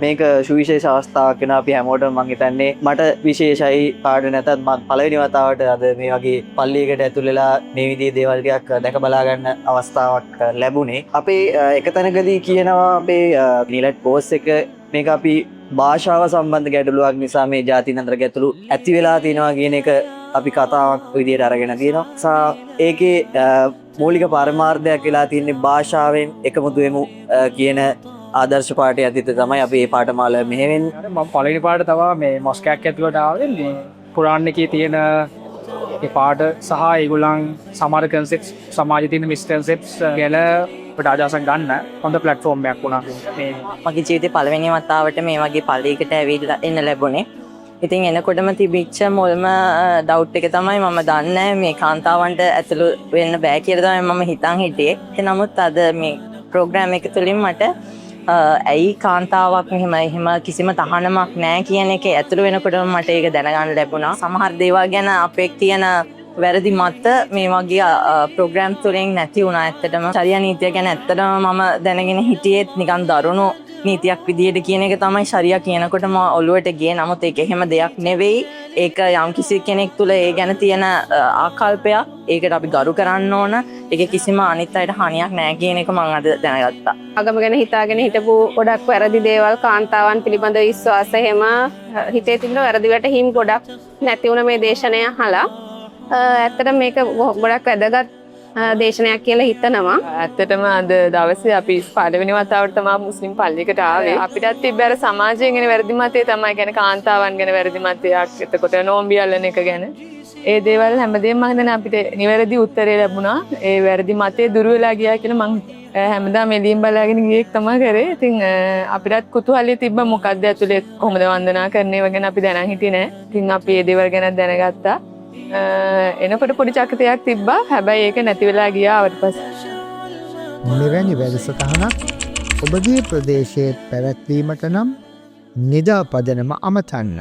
මේක සුවිශේෂ අවස්ථාවක් වෙනවා අපි හැමෝටම මං හිතන්නේ මට විශේෂයි කාට නැතත් මම පළවෙනි වතාවට අද මේ වගේ පල්ලියකට ඇතුල් වෙලා මේ විදිහේ දේවල් ටිකක් දැක බලා ගන්න අවස්ථාවක් ලැබුණේ. අපේ එක තැනකදී කියනවා අපේ නිලට් පෝස්ට් එක මේක අපි භාෂාව සම්බන්ධ ගැටලුවක් නිසා මේ ජාතීන් අතර ගැටලු ඇති වෙලා තියෙනවා කියන එක අපි කතාවක් විදිහට අරගෙන තියෙනවා. ඒකේ මූලික පරමාර්ථයක් වෙලා තියෙන්නේ භාෂාවෙන් එකමුතු වෙමු කියන ආදර්ශ පාඩය ඇතිත තමයි අපි මේ පාඨමාල මෙහෙවෙන්නේ. මම පළවෙනි පාඩ තමයි මේ මොස්කයක් ඇතුළට ආවේ මේ පුරාණ එකේ තියෙන ඒ පාඩ සහ ඒගොල්ලන් සමහර කන්සෙප්ට්ස් සමාජයේ තියෙන මිස්කන්සෙප්ට්ස් ගැන අපිට අදහසක් ගන්න හොඳ ප්ලැට්ෆෝම් එකක් වුණා. මේ මගේ ජීවිතේ පළවෙනි වතාවට මේ වගේ පල්ලියකට ඇවිල්ලා එන්න ලැබුණේ. ඉතින් එනකොටම තිබිච්ච මුල්ම ඩවුට් එක තමයි මම දන්නේ මේ කාන්තාවන්ට ඇතුළු වෙන්න බෑ කියලා තමයි මම හිතන් හිටියේ. නමුත් අද මේ ප්‍රෝග්‍රෑම් එක තුළින් මට ඇයි කාන්තාවක් මෙහෙම කිසිම තහනමක් නැහැ කියන එක ඇතුළු වෙනකොටම මට ඒක දැනගන්න ලැබුණා. සමහර දේවල් ගැන අපේ තියෙන වැරදි මත මේ වගේ ප්‍රෝග්‍රෑම් තුළින් නැති වුණා. ඇත්තටම ශරියා නීතිය ගැන ඇත්තටම මම දැනගෙන හිටියෙත් නිකන් දරුණු නීතියක් විදියට කියන එක තමයි ශරියා කියනකොටම ඔළුවට ගියේ. නමුත් ඒක එහෙම දෙයක් නෙවෙයි. ඒක යම් කිසි කෙනෙක් තුළ ඒ ගැන තියෙන ආකල්පයක්. ඒකට අපි ගරු කරන්න ඕන. ඒක කිසිම අනිත් අයට හානියක් නැහැ කියන එක මම අද දැනගත්තා. ආගම ගැන හිතාගෙන හිටපු ගොඩක් වැරදි දේවල් කාන්තාවන් පිළිබඳ විශ්වාස එහෙම හිතේ තිබුණ වැරදි වැටහීම් ගොඩක් නැති වුණ මේ දේශනය අහලා ඇත්තටම මේක ගොඩක් වැදගත් දේශනයක් කියලා හිතනවා. ඇත්තටම අද දවසේ අපි පළවෙනි වතාවට තමයි මුස්ලිම් පල්ලියකට ආවේ. අපිටත් තිබ්බ අර සමාජයෙන් එන වැරදි මතය තමයි කියන්නේ කාන්තාවන් ගැන වැරදි මතයක්. එතකොට නෝම්බි අල්ලන එක ගැන. ඒ දේවල් හැමදේම මම හිතන්නේ අපිට නිවැරදි උත්තරේ ලැබුණා. ඒ වැරදි මතය දුර වෙලා ගියා කියලා මම හැමදාම එළියෙන් බලාගෙන ගියෙක් තමයි කරේ. ඉතින් අපිටත් කුතුහලයේ තිබ්බ මොකක්ද ඇතුලේ කොහොමද වන්දනා කරන්නේ ඒව ගැන අපි දැනන් හිටියේ නෑ. ඉතින් අපි මේ දේවල් ගැන දැනගත්තා. එනකොට පොඩි චකිතයක් තිබ්බා. හැබැයි ඒක නැති වෙලා ගියා ආවට පස්සේ. මෙවැනි වැඩසටහනක් ඔබගේ ප්‍රදේශයේ පැවැත්වීමට නම් නිදාපදනම අමතන්න.